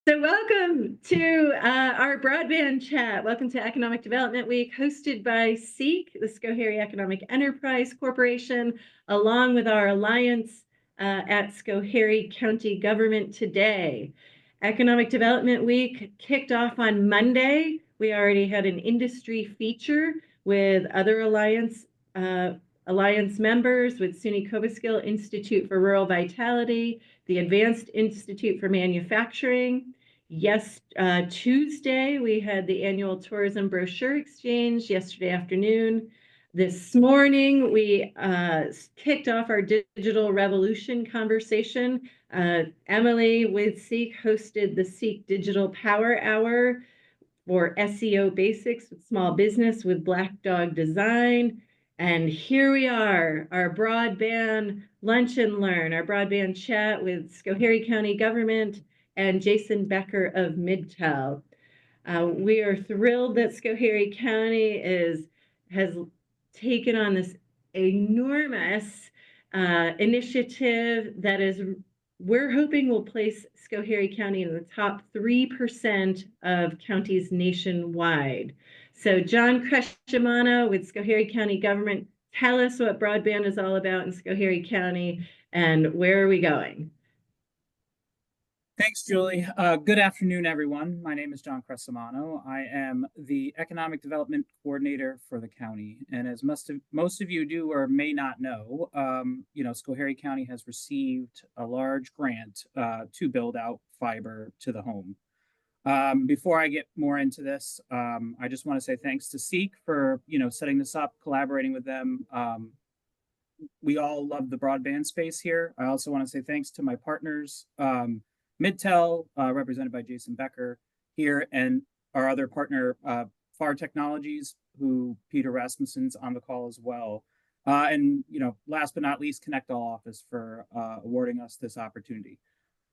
So welcome to our broadband chat. Welcome to Economic Development Week, hosted by SEEK, the Schoharie Economic Enterprise Corporation, along with our alliance at Schoharie County Government today. Economic Development Week kicked off on Monday. We already had an industry feature with other alliance members, with SUNY Cobleskill Institute for Rural Vitality, the Advanced Institute for Manufacturing. Yes, Tuesday, we had the annual tourism brochure exchange yesterday afternoon. This morning, we kicked off our digital revolution conversation. Emily with SEEK hosted the SEEK Digital Power Hour for SEO basics with small business with Black Dog Design. And here we are, our broadband lunch and learn, our broadband chat with Schoharie County Government and Jason Becker of MIDTEL. We are thrilled that Schoharie County has taken on this enormous initiative that we're hoping will place Schoharie County in the top 3% of counties nationwide. So John Crescimanno with Schoharie County Government, tell us what broadband is all about in Schoharie County and where are we going? Thanks, Julie. Good afternoon, everyone. My name is John Crescimanno. I am the Economic Development Coordinator for the county. And as most of you do or may not know, Schoharie County has received a large grant to build out fiber to the home. Before I get more into this, I just want to say thanks to SEEK for setting this up, collaborating with them. We all love the broadband space here. I also want to say thanks to my partners. MIDTEL, represented by Jason Becker here, and our other partner, FARR Technologies, who Peter Rasmusson's on the call as well. And last but not least, ConnectALL office for awarding us this opportunity.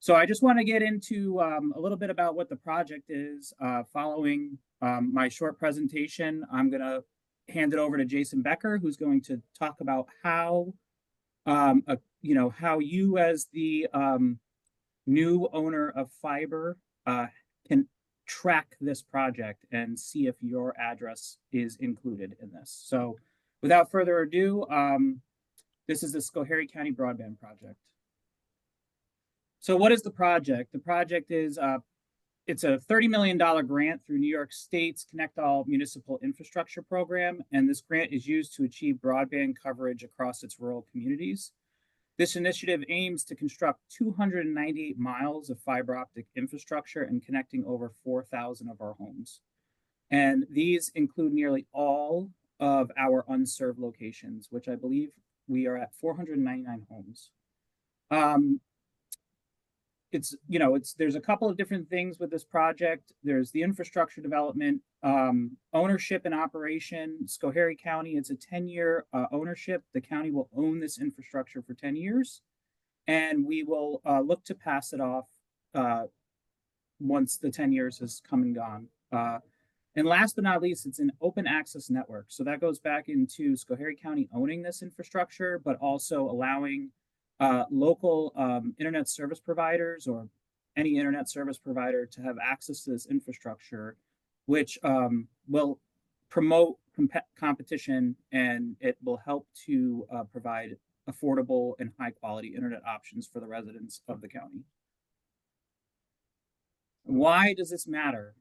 So I just want to get into a little bit about what the project is. Following my short presentation, I'm going to hand it over to Jason Becker, who's going to talk about how you as the new owner of fiber can track this project and see if your address is included in this. So without further ado, this is the Schoharie County Broadband Project. So what is the project? The project is, it's a $30 million grant through New York State's ConnectALL Municipal Infrastructure Program, and this grant is used to achieve broadband coverage across its rural communities. This initiative aims to construct 298 miles of fiber optic infrastructure and connecting over 4,000 of our homes. And these include nearly all of our unserved locations, which I believe we are at 499 homes. There's a couple of different things with this project. There's the infrastructure development, ownership and operation. Schoharie County, it's a 10-year ownership. The county will own this infrastructure for 10 years, and we will look to pass it off once the 10 years has come and gone. And last but not least, it's an open access network. So that goes back into Schoharie County owning this infrastructure, but also allowing local internet service providers or any internet service provider to have access to this infrastructure, which will promote competition, and it will help to provide affordable and high quality internet options for the residents of the county. Why does this matter?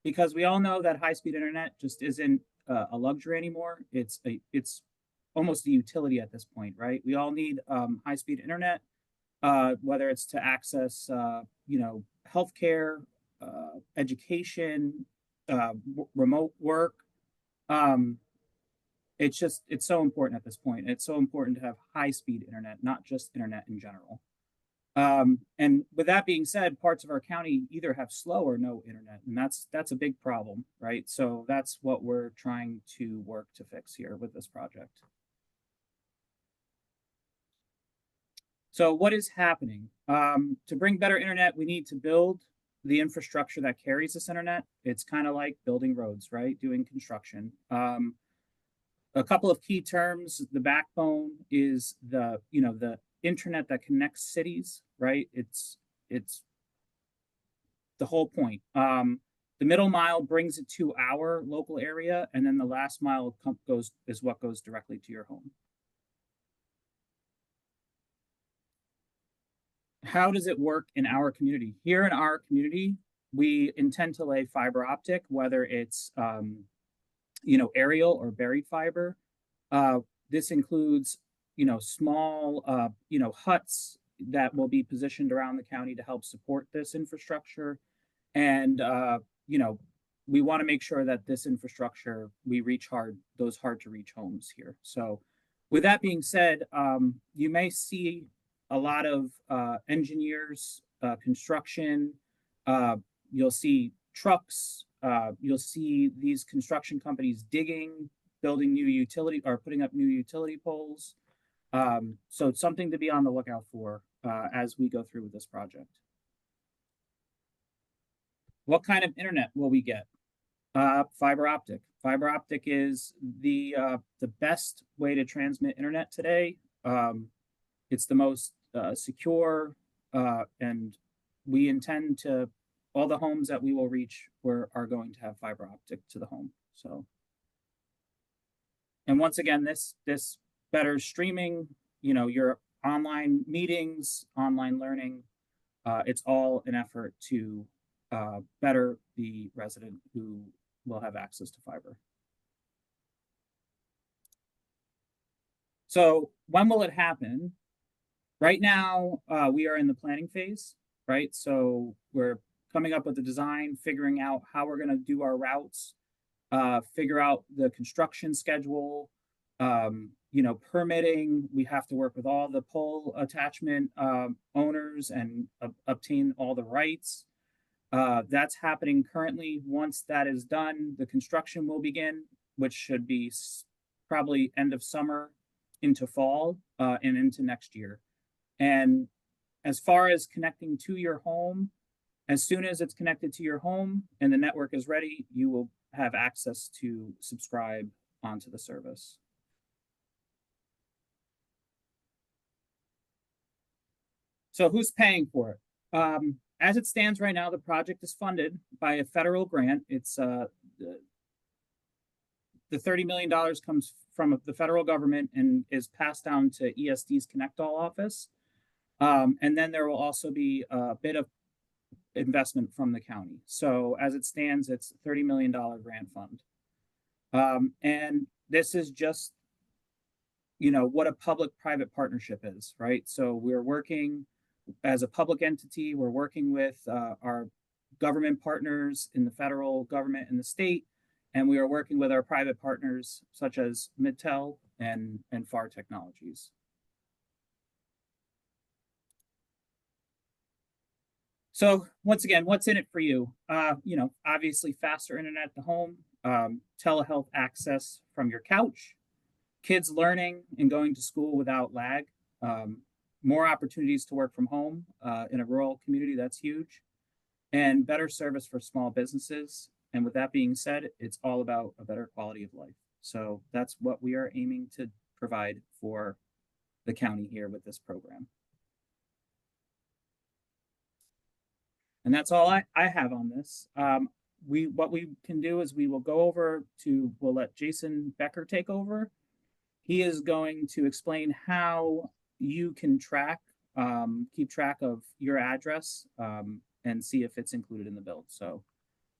Because we all know that high-speed internet just isn't a luxury anymore. It's almost a utility at this point, right? We all need high-speed internet, whether it's to access, healthcare, education, remote work. It's so important at this point. It's so important to have high-speed internet, not just internet in general. And with that being said, parts of our county either have slow or no internet, and that's a big problem, right? So that's what we're trying to work to fix here with this project. So what is happening? To bring better internet, we need to build the infrastructure that carries this internet. It's kind of like building roads, right? Doing construction. A couple of key terms. The backbone is the internet that connects cities, right? It's the whole point. The middle mile brings it to our local area, and then the last mile is what goes directly to your home. How does it work in our community? Here in our community, we intend to lay fiber optic, whether it's aerial or buried fiber. This includes small huts that will be positioned around the county to help support this infrastructure. And we want to make sure that this infrastructure, we reach those hard to reach homes here. So with that being said, you may see a lot of engineers, construction, you'll see trucks, you'll see these construction companies digging, building new utility or putting up new utility poles. So it's something to be on the lookout for as we go through with this project. What kind of internet will we get? Fiber optic. Fiber optic is the best way to transmit internet today. It's the most secure, and we intend to, all the homes that we will reach are going to have fiber optic to the home. So, and once again, this better streaming, your online meetings, online learning. It's all an effort to better the resident who will have access to fiber. So when will it happen? Right now, we are in the planning phase, right? So we're coming up with the design, figuring out how we're going to do our routes, figure out the construction schedule, permitting. We have to work with all the pole attachment owners and obtain all the rights. That's happening currently. Once that is done, the construction will begin, which should be probably end of summer into fall and into next year. And as far as connecting to your home, as soon as it's connected to your home and the network is ready, you will have access to subscribe onto the service. So who's paying for it? As it stands right now, the project is funded by a federal grant. It's the $30 million comes from the federal government and is passed down to ESD's ConnectALL office. And then there will also be a bit of investment from the county. So as it stands, it's a $30 million grant fund. And this is just, what a public-private partnership is, right? So we're working as a public entity, we're working with our government partners in the federal government and the state, and we are working with our private partners such as MIDTEL and FARR Technologies. So once again, what's in it for you? Obviously faster internet at the home, telehealth access from your couch, kids learning and going to school without lag, more opportunities to work from home in a rural community, that's huge, and better service for small businesses. And with that being said, it's all about a better quality of life. So that's what we are aiming to provide for the county here with this program. And that's all I have on this. What we can do is we'll let Jason Becker take over. He is going to explain how you can keep track of your address and see if it's included in the build. So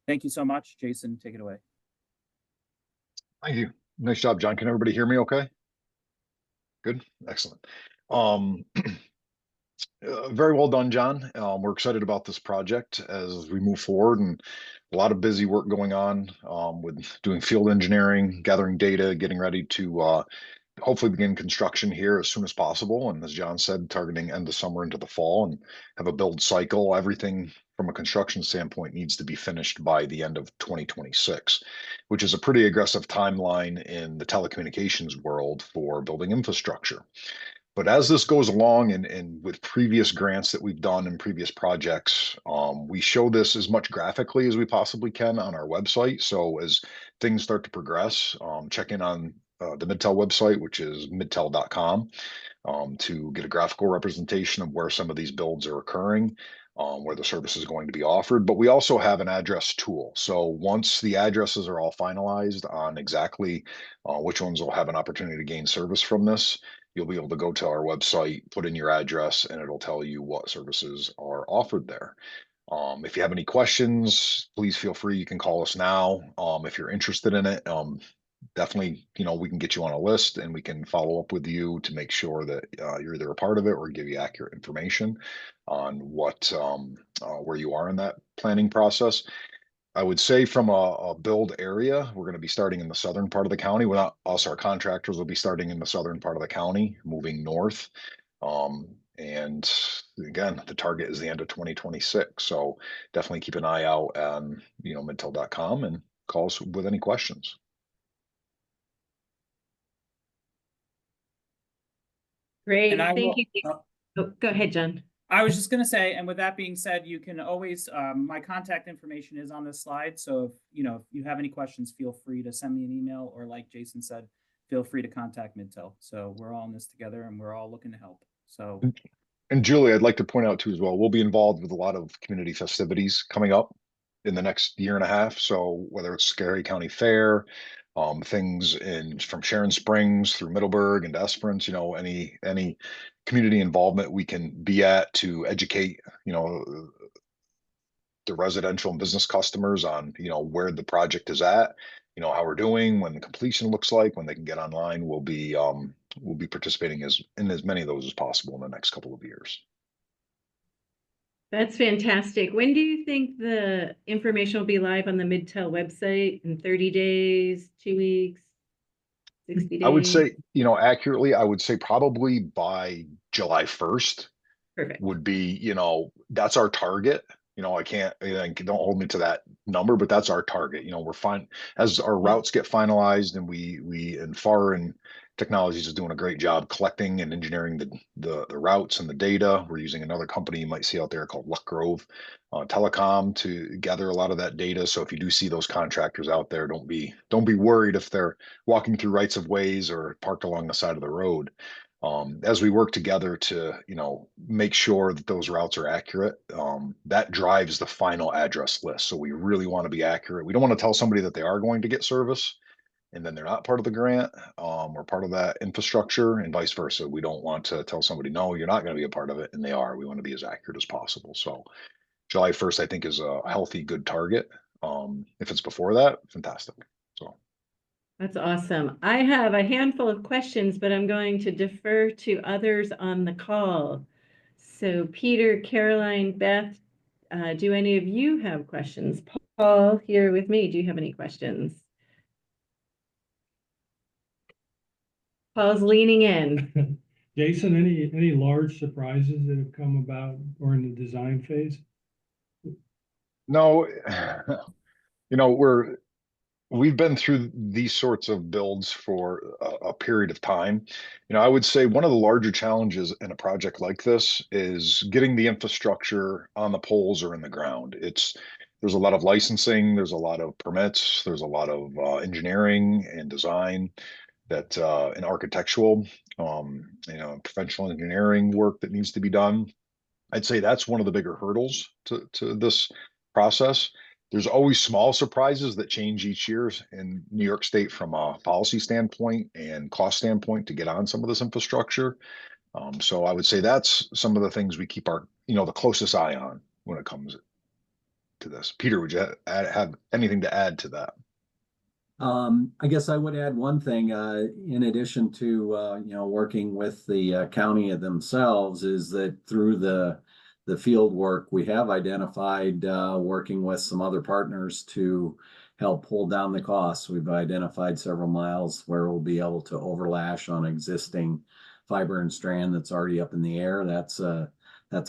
thank you so much. Jason, take it away. Thank you. Nice job, John. Can everybody hear me okay? Good. Excellent. Very well done, John. We're excited about this project as we move forward, and a lot of busy work going on with doing field engineering, gathering data, getting ready to hopefully begin construction here as soon as possible. And as John said, targeting end of summer into the fall and have a build cycle. Everything from a construction standpoint needs to be finished by the end of 2026, which is a pretty aggressive timeline in the telecommunications world for building infrastructure. But as this goes along and with previous grants that we've done in previous projects, we show this as much graphically as we possibly can on our website. So as things start to progress, check in on the MIDTEL website, which is midtel.com, to get a graphical representation of where some of these builds are occurring. where the service is going to be offered. But we also have an address tool. So once the addresses are all finalized on exactly which ones will have an opportunity to gain service from this, you'll be able to go to our website, put in your address, and it'll tell you what services are offered there. If you have any questions, please feel free. You can call us now. If you're interested in it, definitely, we can get you on a list and we can follow up with you to make sure that you're either a part of it or give you accurate information on where you are in that planning process. I would say from a build area, we're going to be starting in the southern part of the county. We're not us, our contractors will be starting in the southern part of the county, moving north. And again, the target is the end of 2026. So definitely keep an eye out on, MIDTEL.com and call us with any questions. Great, And I thank will, you. Oh, go ahead, John. I was just going to say, and with that being said, you can always, my contact information is on this slide. So if you have any questions, feel free to send me an email, or like Jason said, feel free to contact MIDTEL. So we're all in this together and we're all looking to help. So. And Julie, I'd like to point out too as well, we'll be involved with a lot of community festivities coming up in the next year and a half. So whether it's Schoharie County Fair, things from Sharon Springs through Middleburg and Esperance, any community involvement we can be at to educate, the residential and business customers on, where the project is at, how we're doing, when the completion looks like, when they can get online. We'll be participating in as many of those as possible in the next couple of years. That's fantastic. When do you think the information will be live on the MIDTEL website? In 30 days, 2 weeks, 60 days? I would say, accurately, I would say probably by July 1st. Perfect. Would be, that's our target. I can't, don't hold me to that number, but that's our target. We're fine as our routes get finalized, and and FARR Technologies is doing a great job collecting and engineering the routes and the data. We're using another company you might see out there called Luck Grove Telecom to gather a lot of that data. So if you do see those contractors out there, don't be worried if they're walking through rights of ways or parked along the side of the road. As we work together to, make sure that those routes are accurate, that drives the final address list. So we really want to be accurate. We don't want to tell somebody that they are going to get service and then they're not part of the grant, or part of that infrastructure, and vice versa. We don't want to tell somebody, no, you're not going to be a part of it, and they are. We want to be as accurate as possible. So July 1st, I think, is a healthy, good target. If it's before that, fantastic. So. That's awesome. I have a handful of questions, but I'm going to defer to others on the call. So Peter, Caroline, Beth, do any of you have questions? Paul, here with me, do you have any questions? Paul's leaning in. Jason, any large surprises that have come about or in the design phase? No, we've been through these sorts of builds for a period of time. I would say one of the larger challenges in a project like this is getting the infrastructure on the poles or in the ground. There's a lot of licensing, there's a lot of permits, there's a lot of engineering and design and architectural, professional engineering work that needs to be done. I'd say that's one of the bigger hurdles to this process. There's always small surprises that change each year in New York State from a policy standpoint and cost standpoint to get on some of this infrastructure. So I would say that's some of the things we keep the closest eye on when it comes to this. Peter, would you have anything to add to that? I guess I would add one thing, in addition to, working with the county themselves, is that through the field work, we have identified, working with some other partners to help pull down the costs. We've identified several miles where we'll be able to overlash on existing fiber and strand that's already up in the air. That's a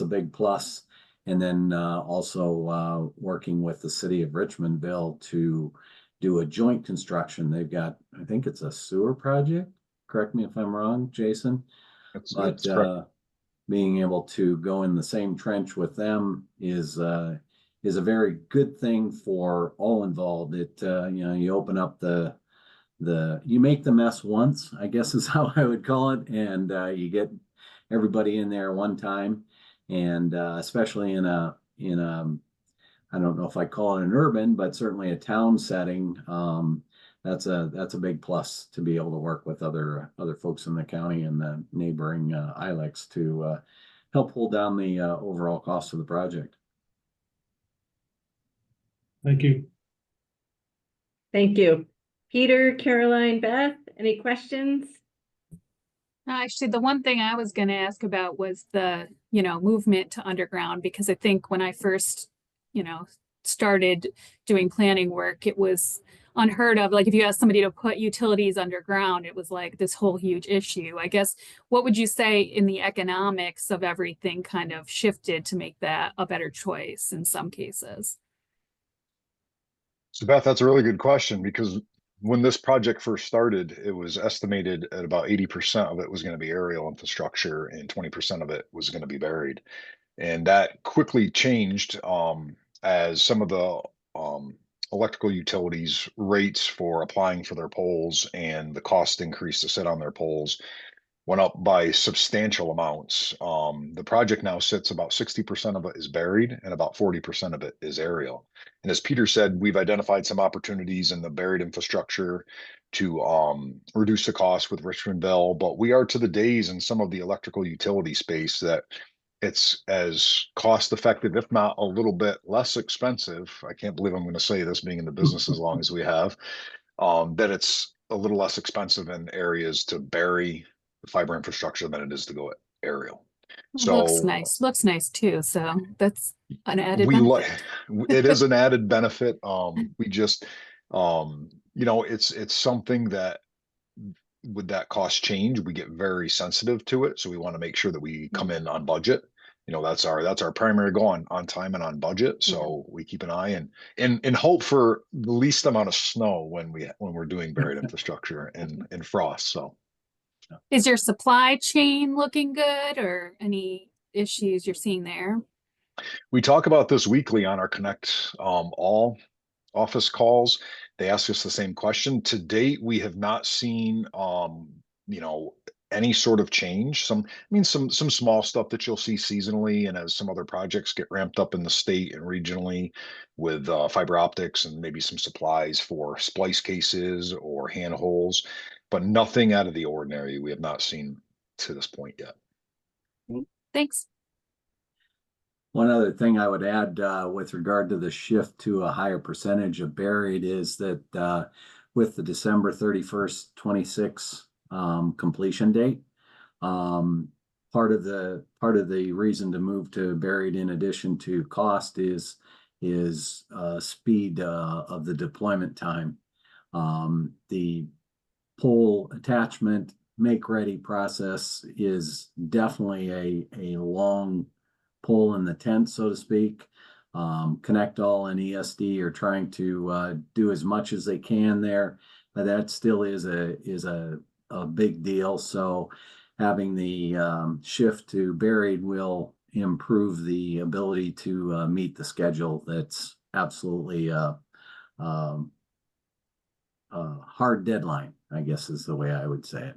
big plus. And then also working with the city of Richmondville to do a joint construction. They've got, I think it's a sewer project. Correct me if I'm wrong, Jason. That's correct. Being able to go in the same trench with them is a very good thing for all involved. It you open up you make the mess once, I guess is how I would call it, and you get everybody in there one time. And especially in a I don't know if I call it an urban, but certainly a town setting, that's a big plus to be able to work with other folks in the county and the neighboring ILECs to help hold down the overall cost of the project. Thank you. Thank you. Peter, Caroline, Beth, any questions? Actually, the one thing I was going to ask about was the, movement to underground, because I think when I first, started doing planning work, it was unheard of. Like if you asked somebody to put utilities underground, it was like this whole huge issue. I guess, what would you say in the economics of everything kind of shifted to make that a better choice in some cases? So Beth, that's a really good question, because when this project first started, it was estimated at about 80% of it was going to be aerial infrastructure and 20% of it was going to be buried. And that quickly changed as some of the electrical utilities rates for applying for their poles and the cost increase to sit on their poles went up by substantial amounts. The project now sits about 60% of it is buried and about 40% of it is aerial. And as Peter said, we've identified some opportunities in the buried infrastructure to reduce the cost with Richmondville, but we are to the days in some of the electrical utility space that it's as cost effective, if not a little bit less expensive. I can't believe I'm going to say this being in the business as long as we have, that it's a little less expensive in areas to bury the fiber infrastructure than it is to go aerial. Looks nice too. So that's an added we benefit. it is an added benefit. We just, it's something that with that cost change, we get very sensitive to it. So we want to make sure that we come in on budget. That's our primary goal, on time and on budget. So we keep an eye and hope for the least amount of snow when we're doing buried infrastructure and frost. So is your supply chain looking good, or any issues you're seeing there? we talk about this weekly on our ConnectALL office calls. They ask us the same question. To date, we have not seen any sort of change. Some small stuff that you'll see seasonally, and as some other projects get ramped up in the state and regionally with fiber optics and maybe some supplies for splice cases or handholds, but nothing out of the ordinary we have not seen to this point yet. Thanks. One other thing I would add with regard to the shift to a higher percentage of buried is that with the December 31st, 26 completion date, part of the reason to move to buried, in addition to cost, is speed of the deployment time. The pole attachment make ready process is definitely a long pole in the tent, so to speak. ConnectALL and ESD are trying to do as much as they can there, but that still is a big deal. So having the shift to buried will improve the ability to meet the schedule. That's absolutely a hard deadline, I guess is the way I would say it.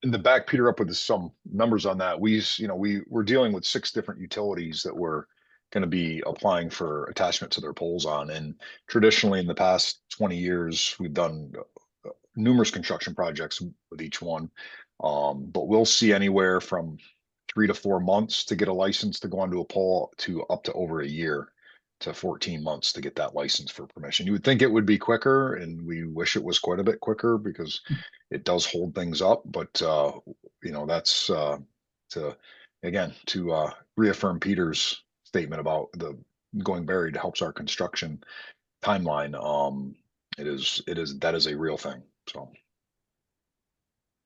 And to back Peter up with some numbers on that, we're dealing with 6 different utilities that we're going to be applying for attachment to their poles on. And traditionally in the past 20 years, we've done numerous construction projects with each one. But we'll see anywhere from 3 to 4 months to get a license to go onto a pole to up to over a year to 14 months to get that license for permission. You would think it would be quicker, and we wish it was quite a bit quicker because it does hold things up. But that's to reaffirm Peter's statement about the going buried helps our construction timeline. That is a real thing. So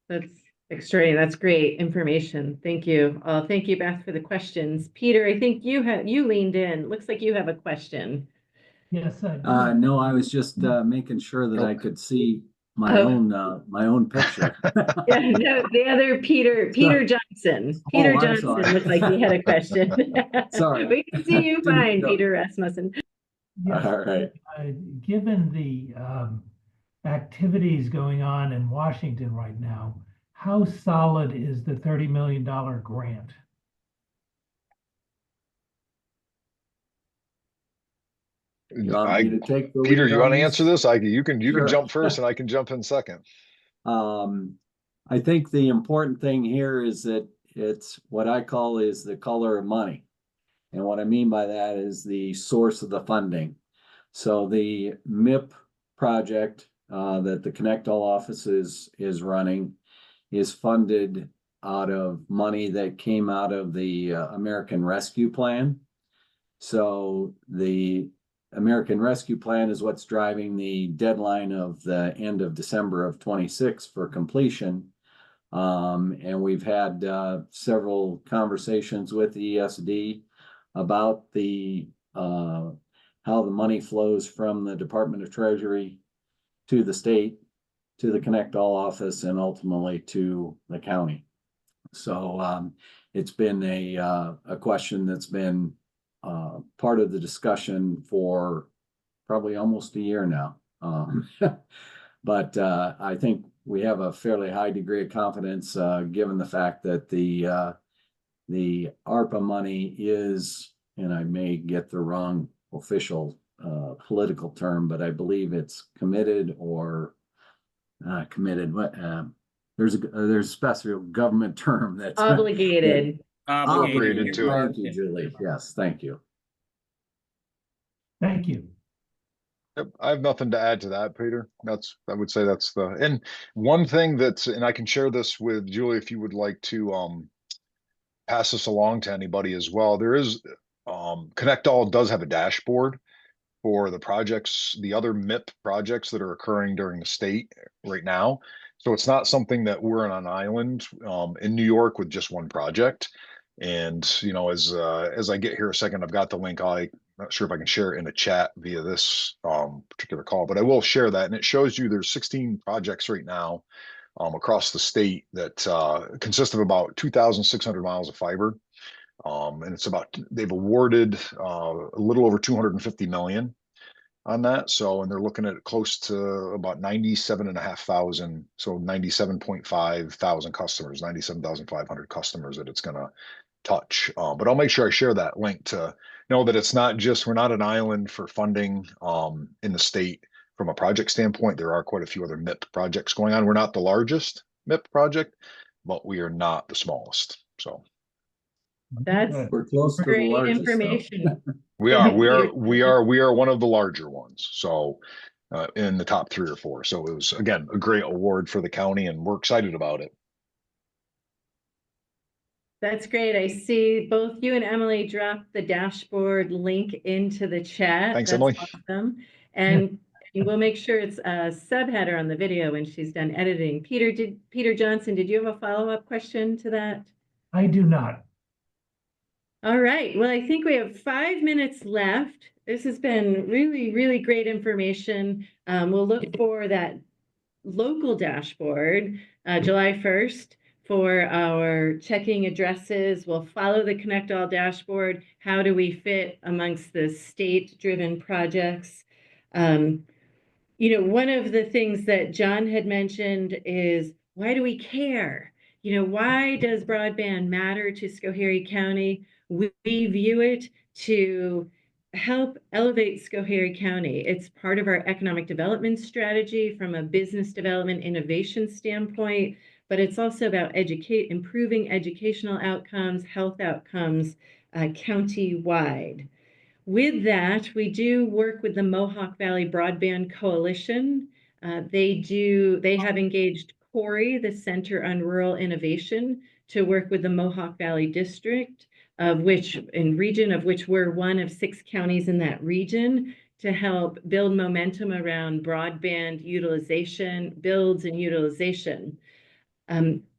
That's extraordinary. That's great information. Thank you. Thank you, Beth, for the questions. Peter, I think you leaned in. Looks like you have a question. Yes, I do. No, I was just making sure that I could see my own picture. Yeah, no, the other Peter Johnson. Peter I'm Johnson sorry. looked like he had a question. Sorry. We can see you Didn't fine, know. Peter Rasmusson. Yes, All right. given the activities going on in Washington right now, how solid is the $30 million grant? You want me to take the Peter, lead you on want to this? answer this? You can Sure. jump first and I can jump in second. I think the important thing here is that it's what I call is the color of money. And what I mean by that is the source of the funding. So the MIP project that the ConnectALL office is running is funded out of money that came out of the American Rescue Plan. So the American Rescue Plan is what's driving the deadline of the end of December of 26 for completion. And we've had several conversations with the ESD about the how the money flows from the Department of Treasury to the state, to the ConnectALL office, and ultimately to the county. So it's been a question that's been part of the discussion for probably almost a year now. But I think we have a fairly high degree of confidence given the fact that the ARPA money is, and I may get the wrong official political term, but I believe it's committed or committed. There's a special government term that's Obligated. Obligated to it. Thank you, Julie. Yes, thank you. Thank you. Yep, I have nothing to add to that, Peter. I would say that's and one thing and I can share this with Julie if you would like to pass this along to anybody as well. There is ConnectALL does have a dashboard for the projects, the other MIP projects that are occurring during the state right now. So it's not something that we're on an island in New York with just one project. And as I get here a second, I've got the link. I'm not sure if I can share it in a chat via this particular call, but I will share that. And it shows you there's 16 projects right now across the state that consist of about 2,600 miles of fiber. And they've awarded a little over 250 million on that. So, and they're looking at close to about 97,500, so 97.5 thousand customers, 97,500 customers that it's going to touch. But I'll make sure I share that link to know that it's not just, we're not an island for funding in the state from a project standpoint. There are quite a few other MIP projects going on. We're not the largest MIP project, but we are not the smallest. So That's We're close to the great largest. information. we are one of the larger ones. So in the top 3 or 4. So it was, again, a great award for the county and we're excited about it. That's great. I see both you and Emily dropped the dashboard link into the chat. Thanks, That's Emily. awesome. And we'll make sure it's a subheader on the video when she's done editing. Peter Johnson, did you have a follow-up question to that? I do not. All right. Well, I think we have 5 minutes left. This has been really, really great information. We'll look for that local dashboard July 1st for our checking addresses. We'll follow the ConnectALL dashboard. How do we fit amongst the state-driven projects? One of the things that John had mentioned is, why do we care? Why does broadband matter to Schoharie County? We view it to help elevate Schoharie County. It's part of our economic development strategy from a business development innovation standpoint, but it's also about improving educational outcomes, health outcomes, county-wide. With that, we do work with the Mohawk Valley Broadband Coalition. They have engaged CORI, the Center on Rural Innovation, to work with the Mohawk Valley District, of which we're one of 6 counties in that region, to help build momentum around broadband utilization, builds and utilization.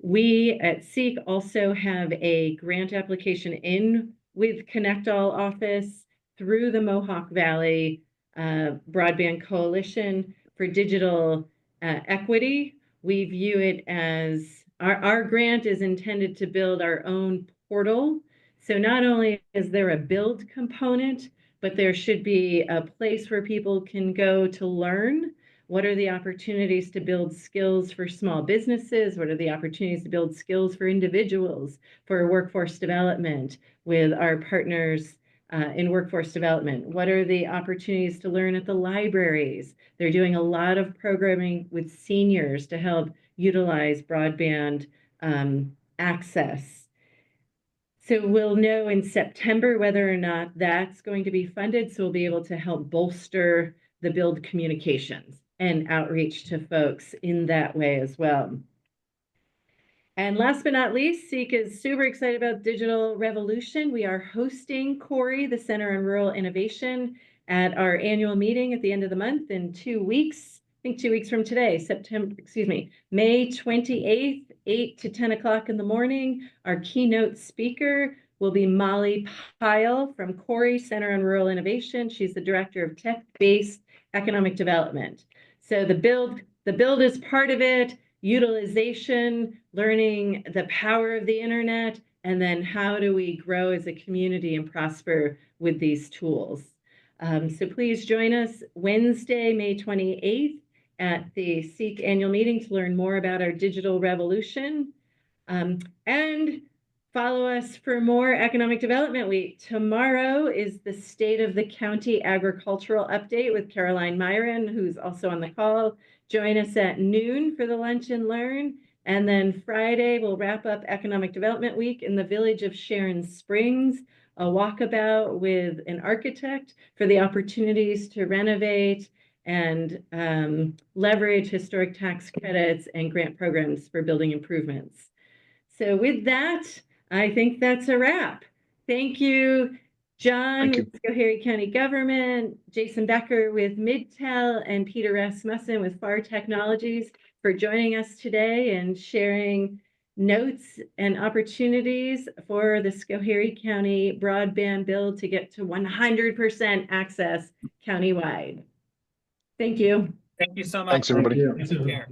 We at SEEK also have a grant application in with ConnectALL office through the Mohawk Valley Broadband Coalition for digital equity. We view it as our grant is intended to build our own portal. So not only is there a build component, but there should be a place where people can go to learn. What are the opportunities to build skills for small businesses? What are the opportunities to build skills for individuals, for workforce development with our partners in workforce development? What are the opportunities to learn at the libraries? They're doing a lot of programming with seniors to help utilize broadband access. So we'll know in September whether or not that's going to be funded. So we'll be able to help bolster the build communications and outreach to folks in that way as well. And last but not least, SEEK is super excited about Digital Revolution. We are hosting Schoharie, the Center on Rural Innovation, at our annual meeting at the end of the month in 2 weeks. I think 2 weeks from today, May 28th, 8 to 10 o'clock in the morning. Our keynote speaker will be Molly Pyle from Schoharie Center on Rural Innovation. She's the Director of Tech-Based Economic Development. So the build is part of it, utilization, learning the power of the internet, and then how do we grow as a community and prosper with these tools. So please join us Wednesday, May 28th at the SEEK annual meeting to learn more about our digital revolution. And follow us for more Economic Development Week. Tomorrow is the State of the County Agricultural Update with Caroline Myron, who's also on the call. Join us at noon for the Lunch and Learn. And then Friday, we'll wrap up Economic Development Week in the village of Sharon Springs, a walkabout with an architect for the opportunities to renovate and leverage historic tax credits and grant programs for building improvements. So with that, I think that's a wrap. Thank you, John Thank you. with Schoharie County Government, Jason Becker with MIDTEL, and Peter Rasmusson with FARR Technologies for joining us today and sharing notes and opportunities for the Schoharie County broadband build to get to 100% access countywide. Thank you. Thank you so much. Thanks, everybody. Thank you. Take care.